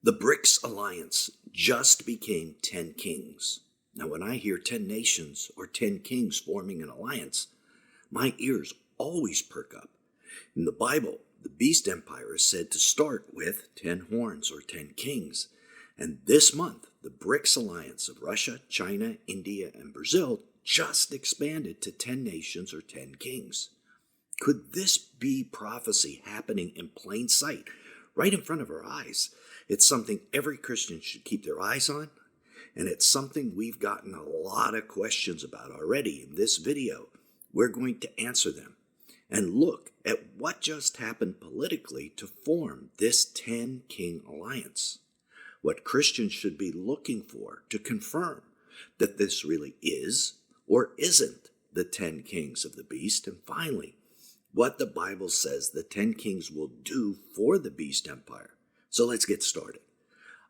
The BRICS alliance just became 10 kings. Now, when I hear 10 nations or 10 kings forming an alliance, my ears always perk up. In the Bible, the beast empire is said to start with 10 horns or 10 kings. And this month, the BRICS alliance of Russia, China, India, and Brazil just expanded to 10 nations or 10 kings. Could this be prophecy happening in plain sight, right in front of our eyes? It's something every Christian should keep their eyes on, and it's something we've gotten a lot of questions about already. In this video, we're going to answer them and look at what just happened politically to form this 10-king alliance, what Christians should be looking for to confirm that this really is or isn't the 10 kings of the beast, and finally, what the Bible says the 10 kings will do for the beast empire. So let's get started.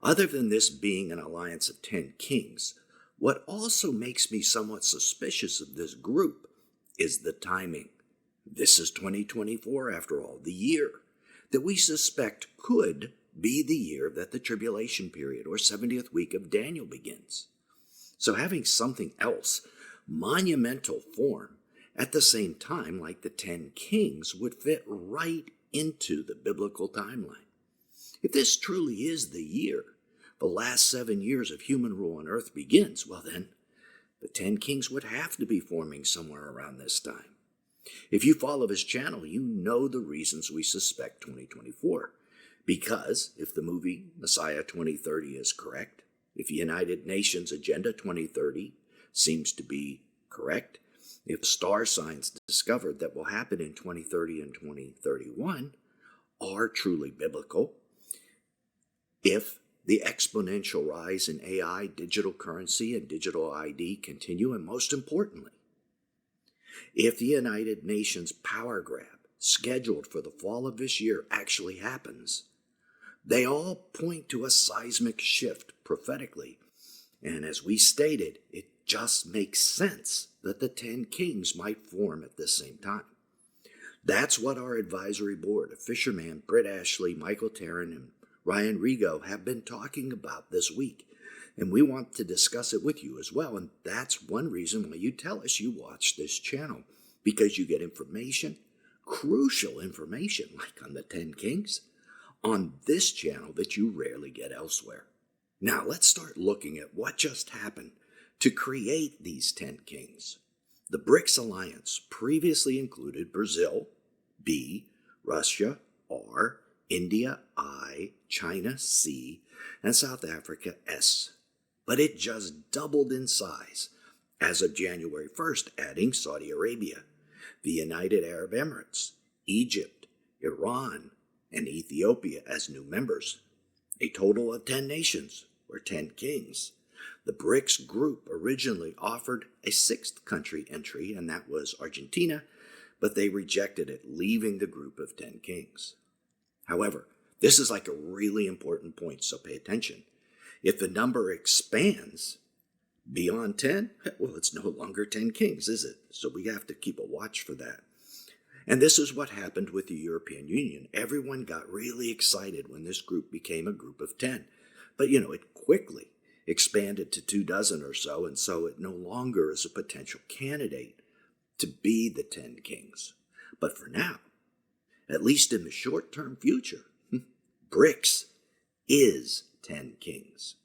Other than this being an alliance of 10 kings, what also makes me somewhat suspicious of this group is the timing. This is 2024, after all, the year that we suspect could be the year that the tribulation period or 70th week of Daniel begins. So having something else monumental form at the same time like the 10 kings would fit right into the biblical timeline. If this truly is the year the last 7 years of human rule on earth begins, well then, the 10 kings would have to be forming somewhere around this time. If you follow his channel, you know the reasons we suspect 2024. Because if the movie Messiah 2030 is correct, if United Nations Agenda 2030 seems to be correct, if star signs discovered that will happen in 2030 and 2031 are truly biblical, if the exponential rise in AI, digital currency, and digital ID continue, and most importantly, if the United Nations power grab scheduled for the fall of this year actually happens, they all point to a seismic shift prophetically. And as we stated, it just makes sense that the 10 kings might form at the same time. That's what our advisory board of Fisherman, Britt Ashley, Michael Tarrant, and Ryan Rigo have been talking about this week. And we want to discuss it with you as well. And that's one reason why you tell us you watch this channel, because you get information, crucial information, like on the 10 kings, on this channel that you rarely get elsewhere. Now let's start looking at what just happened to create these 10 kings. The BRICS alliance previously included Brazil, B, Russia, R, India, I, China, C, and South Africa, S. But it just doubled in size as of January 1st, adding Saudi Arabia, the United Arab Emirates, Egypt, Iran, and Ethiopia as new members. A total of 10 nations, or 10 kings. The BRICS group originally offered a 6th country entry, and that was Argentina, but they rejected it, leaving the group of 10 kings. However, this is like a really important point, so pay attention. If the number expands beyond 10, well, it's no longer 10 kings, is it? So we have to keep a watch for that. And this is what happened with the European Union. Everyone got really excited when this group became a group of 10. But, it quickly expanded to 24 or so, and so it no longer is a potential candidate to be the 10 kings. But for now, at least in the short-term future, BRICS is 10 kings.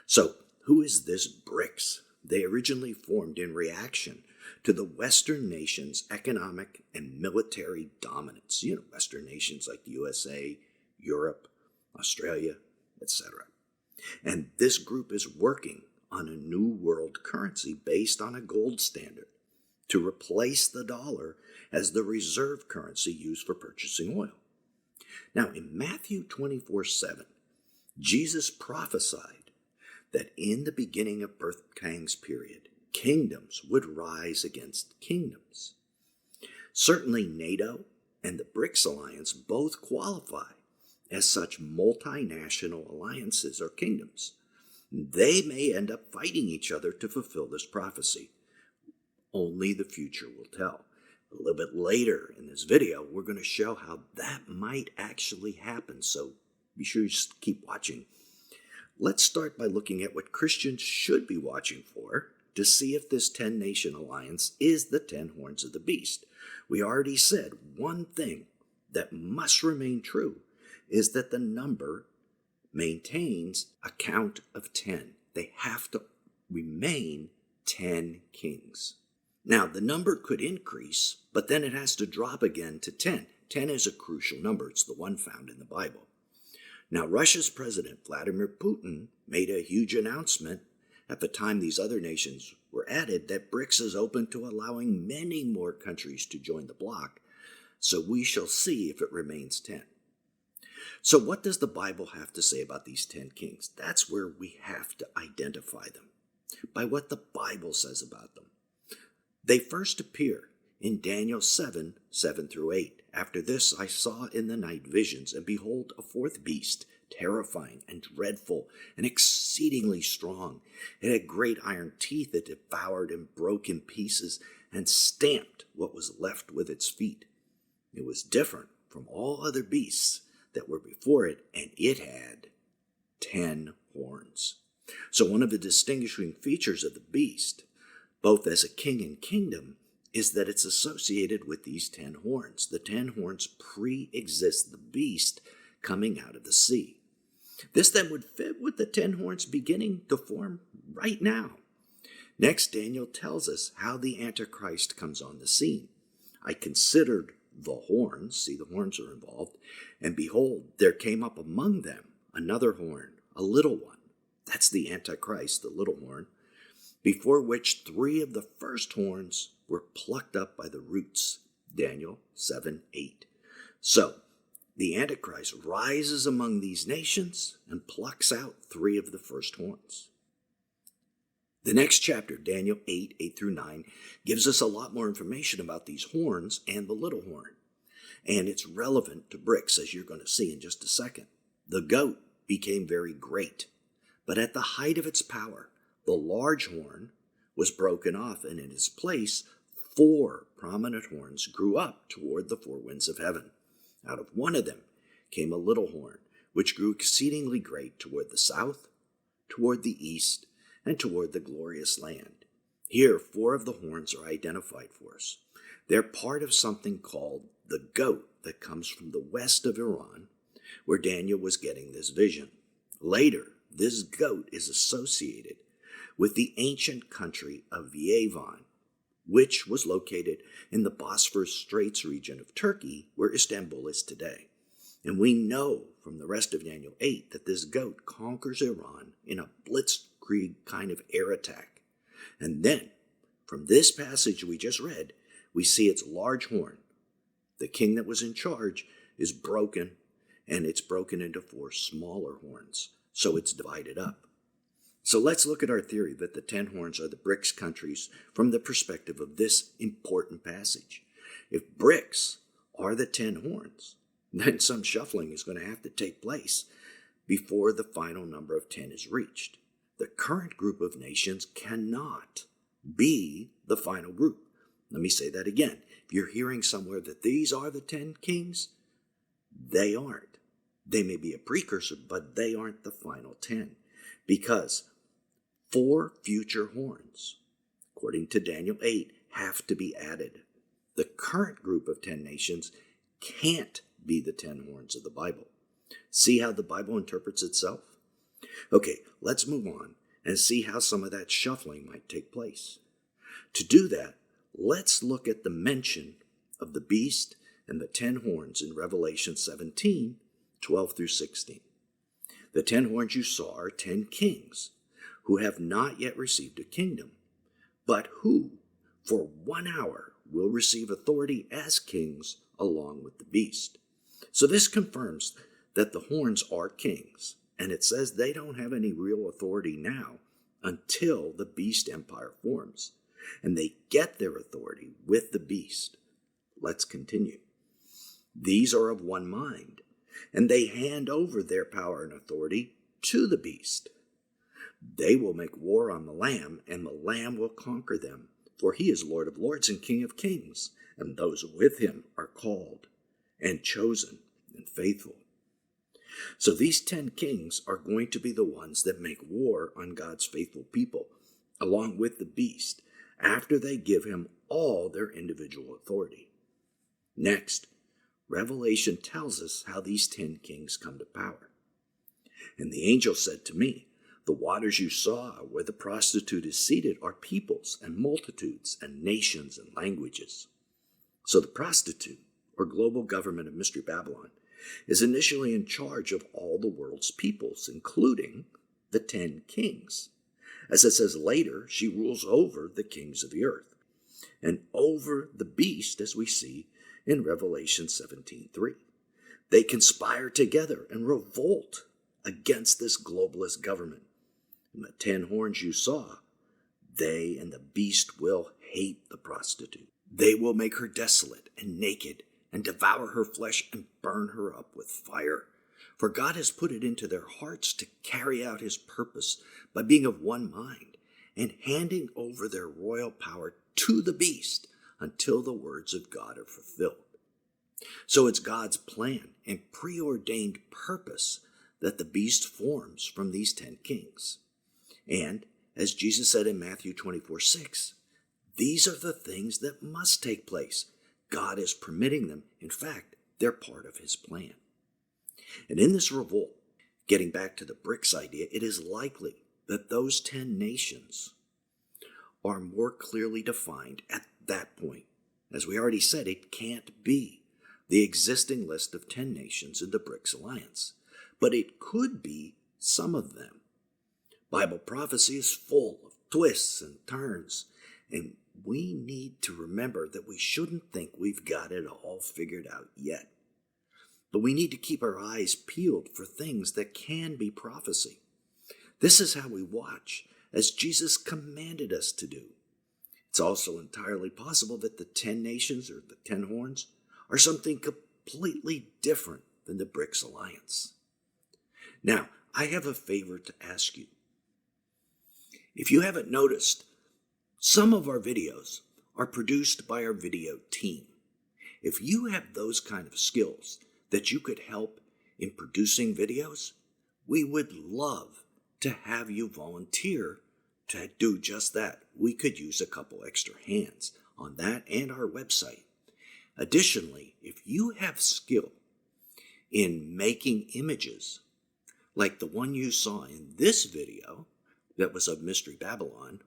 So who is this BRICS? They originally formed in reaction to the Western nations' economic and military dominance. Western nations like the USA, Europe, Australia, etc. And this group is working on a new world currency based on a gold standard to replace the dollar as the reserve currency used for purchasing oil. Now, in Matthew 24:7, Jesus prophesied that in the beginning of King's period, kingdoms would rise against kingdoms. Certainly NATO and the BRICS alliance both qualify as such multinational alliances or kingdoms. They may end up fighting each other to fulfill this prophecy. Only the future will tell. A little bit later in this video, we're going to show how that might actually happen. So be sure you just keep watching let's start by looking at what Christians should be watching for to see if this 10-nation alliance is the 10 horns of the beast. We already said one thing that must remain true is that the number maintains a count of 10. They have to remain 10 kings. Now, the number could increase, but then it has to drop again to 10. 10 is a crucial number. It's the one found in the Bible. Now, Russia's president, Vladimir Putin, made a huge announcement at the time these other nations were added that BRICS is open to allowing many more countries to join the bloc, so we shall see if it remains 10. So what does the Bible have to say about these 10 kings? That's where we have to identify them, by what the Bible says about them. They first appear in Daniel 7, 7 through 8. After this I saw in the night visions, and behold, a fourth beast, terrifying and dreadful and exceedingly strong. It had great iron teeth that devoured and broke in pieces and stamped what was left with its feet. It was different from all other beasts that were before it, and it had 10 horns. So one of the distinguishing features of the beast, both as a king and kingdom, is that it's associated with these 10 horns. The 10 horns pre-exist the beast coming out of the sea. This then would fit with the 10 horns beginning to form right now. Next, Daniel tells us how the Antichrist comes on the scene. I considered the horns, see the horns are involved, and behold, there came up among them another horn, a little one. That's the Antichrist, the little horn, before which 3 of the first horns were plucked up by the roots. Daniel 7:8. So, the Antichrist rises among these nations and plucks out 3 of the first horns. The next chapter, Daniel 8, 8 through 9, gives us a lot more information about these horns and the little horn. And it's relevant to BRICS, as you're going to see in just a second. The goat became very great, but at the height of its power, the large horn was broken off, and in its place, 4 prominent horns grew up toward the 4 winds of heaven. Out of one of them came a little horn, which grew exceedingly great toward the south, toward the east, and toward the glorious land. Here, 4 of the horns are identified for us. They're part of something called the goat that comes from the west of Iran, where Daniel was getting this vision. Later, this goat is associated with the ancient country of Yemen, which was located in the Bosphorus Straits region of Turkey, where Istanbul is today. And we know from the rest of Daniel 8 that this goat conquers Iran in a blitzkrieg kind of air attack. And then, from this passage we just read, we see its large horn. The king that was in charge is broken, and it's broken into 4 smaller horns, so it's divided up. So let's look at our theory that the 10 horns are the BRICS countries from the perspective of this important passage. If BRICS are the 10 horns, then some shuffling is going to have to take place before the final number of 10 is reached. The current group of nations cannot be the final group. Let me say that again. If you're hearing somewhere that these are the 10 kings, they aren't. They may be a precursor, but they aren't the final 10. Because 4 future horns, according to Daniel 8, have to be added. The current group of 10 nations can't be the 10 horns of the Bible. See how the Bible interprets itself? Okay, let's move on and see how some of that shuffling might take place. To do that, let's look at the mention of the beast and the 10 horns in Revelation 17, 12 through 16. The 10 horns you saw are 10 kings who have not yet received a kingdom, but who, for 1 hour, will receive authority as kings along with the beast. So this confirms that the horns are kings, and it says they don't have any real authority now until the beast empire forms, and they get their authority with the beast. Let's continue. These are of one mind, and they hand over their power and authority to the beast. They will make war on the Lamb, and the Lamb will conquer them, for he is Lord of lords and King of kings, and those with him are called and chosen and faithful. So these 10 kings are going to be the ones that make war on God's faithful people, along with the beast, after they give him all their individual authority. Next, Revelation tells us how these 10 kings come to power. And the angel said to me, "The waters you saw where the prostitute is seated are peoples and multitudes and nations and languages." So the prostitute, or global government of Mystery Babylon, is initially in charge of all the world's peoples, including the 10 kings. As it says later, she rules over the kings of the earth and over the beast, as we see in Revelation 17:3. They conspire together and revolt against this globalist government. And the 10 horns you saw, they and the beast will hate the prostitute. They will make her desolate and naked and devour her flesh and burn her up with fire. For God has put it into their hearts to carry out his purpose by being of one mind and handing over their royal power to the beast until the words of God are fulfilled. So it's God's plan and preordained purpose that the beast forms from these 10 kings. And as Jesus said in Matthew 24:6, these are the things that must take place. God is permitting them. In fact, they're part of his plan. And in this revolt, getting back to the BRICS idea, it is likely that those 10 nations are more clearly defined at that point. As we already said, it can't be the existing list of 10 nations in the BRICS alliance, but it could be some of them. Bible prophecy is full of twists and turns, and we need to remember that we shouldn't think we've got it all figured out yet. But we need to keep our eyes peeled for things that can be prophecy. This is how we watch, as Jesus commanded us to do. It's also entirely possible that the 10 nations, or the 10 horns, are something completely different than the BRICS alliance. Now, I have a favor to ask you. If you haven't noticed, some of our videos are produced by our video team. If you have those kind of skills that you could help in producing videos, we would love to have you volunteer to do just that. We could use a couple extra hands on that and our website. Additionally, if you have skill in making images, like the one you saw in this video that was of Mystery Babylon,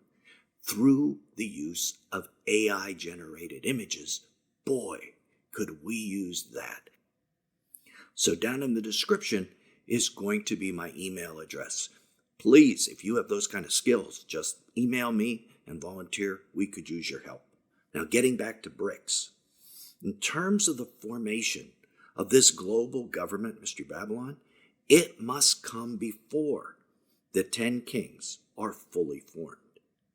through the use of AI-generated images, boy, could we use that. So down in the description is going to be my email address. Please, if you have those kind of skills, just email me and volunteer. We could use your help. Now, getting back to BRICS. In terms of the formation of this global government, Mystery Babylon, it must come before the 10 kings are fully formed.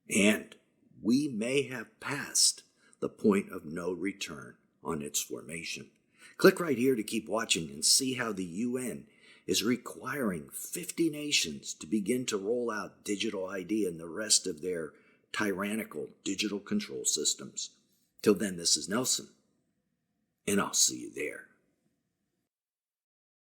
And we may have passed the point of no return on its formation. Click right here to keep watching and see how the UN is requiring 50 nations to begin to roll out digital ID and the rest of their tyrannical digital control systems. Till then, this is Nelson, and I'll see you there.